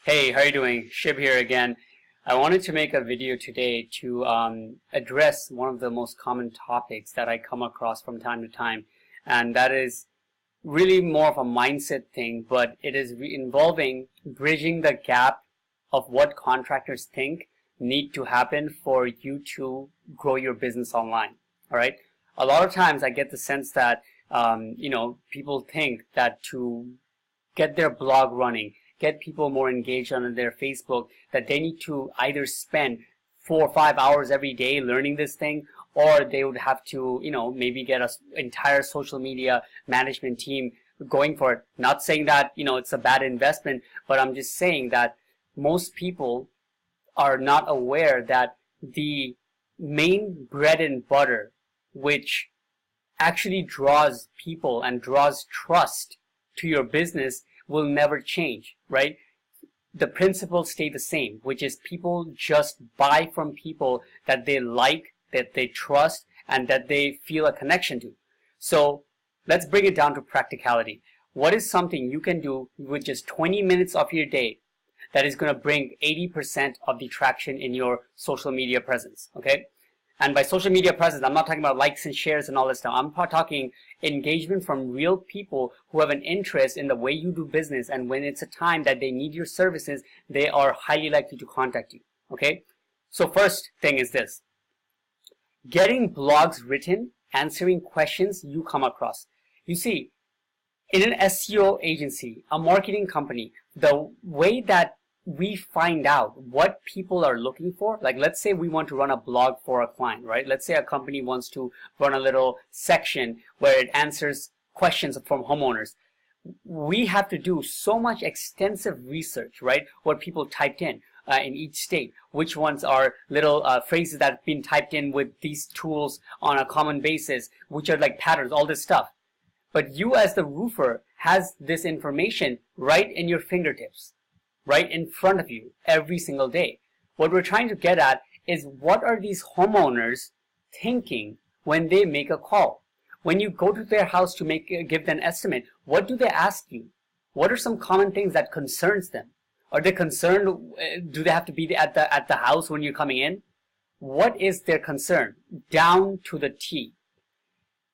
Hey, how are you doing? Shib here again. I wanted to make a video today to address one of the most common topics that I come across from time to time, and that is really more of a mindset thing, but it is involving bridging the gap of what contractors think need to happen for you to grow your business online. All right. A lot of times I get the sense that people think that to get their blog running, get people more engaged on their Facebook, that they need to either spend 4 or 5 hours every day learning this thing, or they would have to, maybe get an entire social media management team going for it. Not saying that, it's a bad investment, but I'm just saying that most people are not aware that the main bread and butter, which actually draws people and draws trust to your business, will never change, right? The principles stay the same, which is people just buy from people that they like, that they trust, and that they feel a connection to. So let's bring it down to practicality. What is something you can do with just 20 minutes of your day that is going to bring 80% of the traction in your social media presence, okay? And by social media presence, I'm not talking about likes and shares and all this stuff. I'm talking engagement from real people who have an interest in the way you do business, and when it's a time that they need your services, they are highly likely to contact you, okay? So first thing is this. Getting blogs written, answering questions you come across. You see, in an SEO agency, a marketing company, the way that we find out what people are looking for, like let's say we want to run a blog for a client, right? Let's say a company wants to run a little section where it answers questions from homeowners. We have to do so much extensive research, right? What people typed in each state, which ones are little phrases that have been typed in with these tools on a common basis, which are like patterns, all this stuff. But you as the roofer has this information right in your fingertips, right in front of you every single day. What we're trying to get at is, what are these homeowners thinking when they make a call? When you go to their house to give them an estimate, what do they ask you? What are some common things that concerns them? Are they concerned? Do they have to be at the house when you're coming in? What is their concern? Down to the T.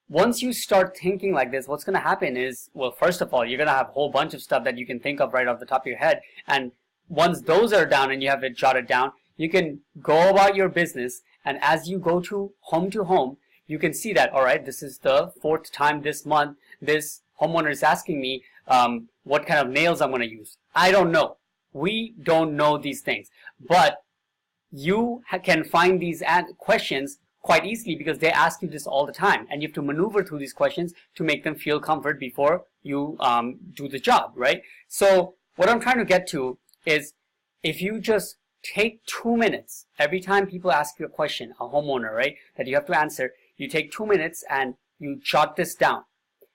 Once you start thinking like this, what's going to happen is, well, first of all, you're going to have a whole bunch of stuff that you can think of right off the top of your head. And once those are down and you have it jotted down, you can go about your business. And as you go to home, you can see that, all right, this is the 4th time this month this homeowner is asking me what kind of nails I'm going to use. I don't know. We don't know these things. But you can find these questions quite easily because they ask you this all the time, and you have to maneuver through these questions to make them feel comfort before you do the job, right? So what I'm trying to get to is, if you just take 2 minutes every time people ask you a question, a homeowner, right, that you have to answer, you take 2 minutes and you jot this down.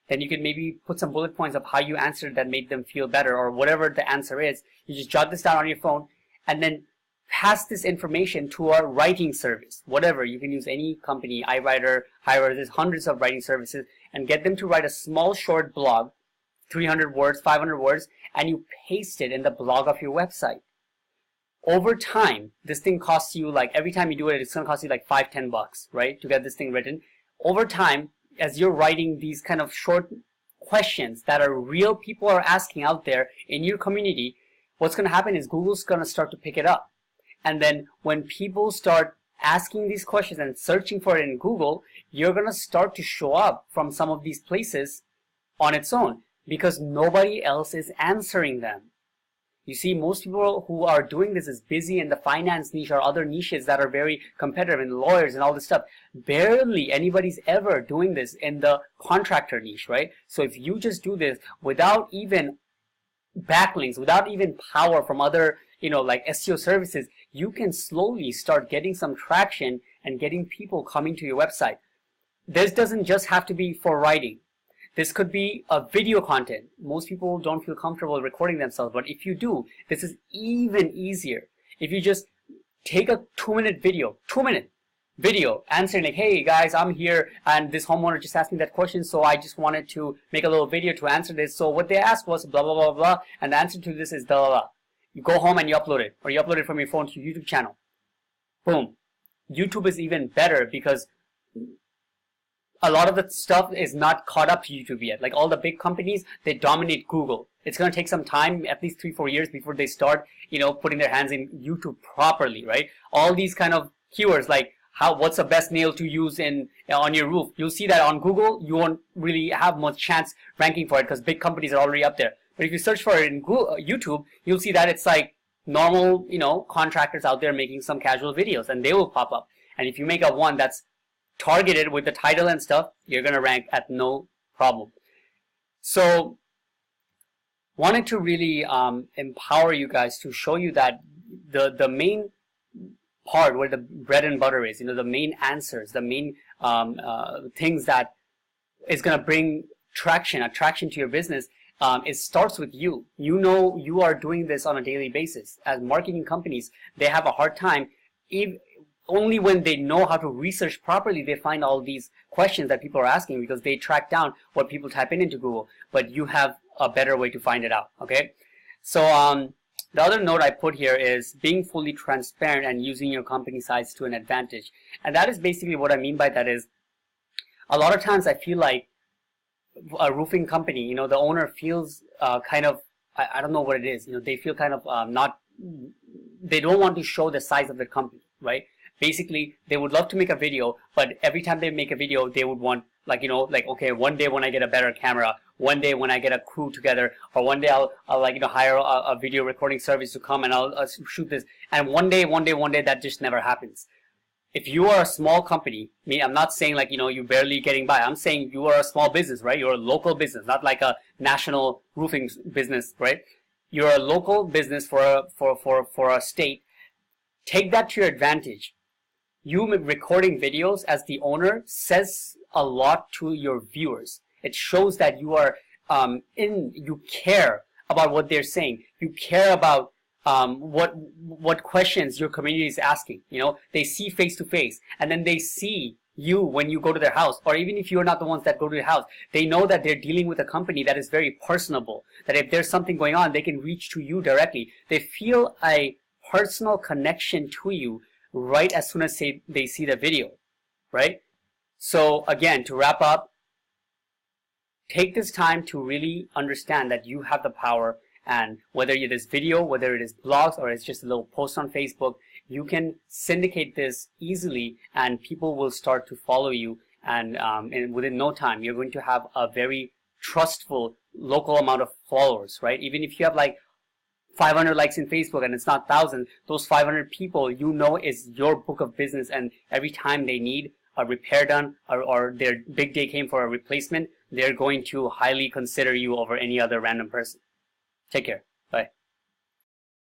Then you can maybe put some bullet points of how you answered that made them feel better, or whatever the answer is. You just jot this down on your phone and then pass this information to our writing service. Whatever, you can use any company, iWriter, Highwriter, there's hundreds of writing services, and get them to write a small short blog, 300 words, 500 words, and you paste it in the blog of your website. Over time, this thing costs you, like, every time you do it, it's going to cost you like $5-10, right, to get this thing written. Over time, as you're writing these kind of short questions that are real people are asking out there in your community, what's going to happen is Google's going to start to pick it up. And then when people start asking these questions and searching for it in Google, you're going to start to show up from some of these places on its own, because nobody else is answering them. You see, most people who are doing this is busy in the finance niche or other niches that are very competitive, and lawyers and all this stuff. Barely anybody's ever doing this in the contractor niche, right? So if you just do this without even backlinks, without even power from other, like SEO services, you can slowly start getting some traction and getting people coming to your website. This doesn't just have to be for writing. This could be a video content. Most people don't feel comfortable recording themselves, but if you do, this is even easier. If you just take a 2-minute video, 2-minute video answering like, hey guys, I'm here and this homeowner just asked me that question, so I just wanted to make a little video to answer this. So what they asked was blah, blah, blah, blah, and the answer to this is blah, blah, blah. You go home and you upload it, or you upload it from your phone to your YouTube channel. Boom. YouTube is even better because a lot of the stuff is not caught up to YouTube yet. Like all the big companies, they dominate Google. It's going to take some time, at least 3-4 years before they start, putting their hands in YouTube properly, right? All these kind of keywords like what's the best nail to use on your roof. You'll see that on Google, you won't really have much chance ranking for it because big companies are already up there. But if you search for it in YouTube, you'll see that it's like normal, contractors out there making some casual videos, and they will pop up. And if you make one that's targeted with the title and stuff, you're going to rank at no problem. So wanted to really empower you guys to show you that the main part where the bread and butter is, the main answers, the main things that is going to bring attraction to your business, it starts with you. You are doing this on a daily basis. As marketing companies, they have a hard time. Only when they know how to research properly, they find all these questions that people are asking because they track down what people type into Google. But you have a better way to find it out, okay? So the other note I put here is being fully transparent and using your company size to an advantage. And that is basically what I mean by that is a lot of times I feel like a roofing company, the owner feels kind of, I don't know what it is, they feel kind of they don't want to show the size of the company, right? Basically, they would love to make a video, but every time they make a video, they would want, okay, one day when I get a better camera, one day when I get a crew together, or one day I'll hire a video recording service to come and I'll shoot this. And one day, that just never happens. If you are a small company, I'm not saying you're barely getting by. I'm saying you are a small business, right? You're a local business, not like a national roofing business, right? You're a local business for a state. Take that to your advantage. You recording videos as the owner says a lot to your viewers. It shows that you are you care about what they're saying. You care about what questions your community is asking. They see face to face, and then they see you when you go to their house, or even if you're not the ones that go to their house, they know that they're dealing with a company that is very personable, that if there's something going on, they can reach to you directly. They feel a personal connection to you right as soon as they see the video, right? So again, to wrap up, take this time to really understand that you have the power, and whether it is video, whether it is blogs, or it's just a little post on Facebook, you can syndicate this easily and people will start to follow you, and within no time you're going to have a very trustful local amount of followers, right? Even if you have 500 likes in Facebook and it's not 1,000, those 500 people is your book of business, and every time they need a repair done or their big day came for a replacement, they're going to highly consider you over any other random person. Take care.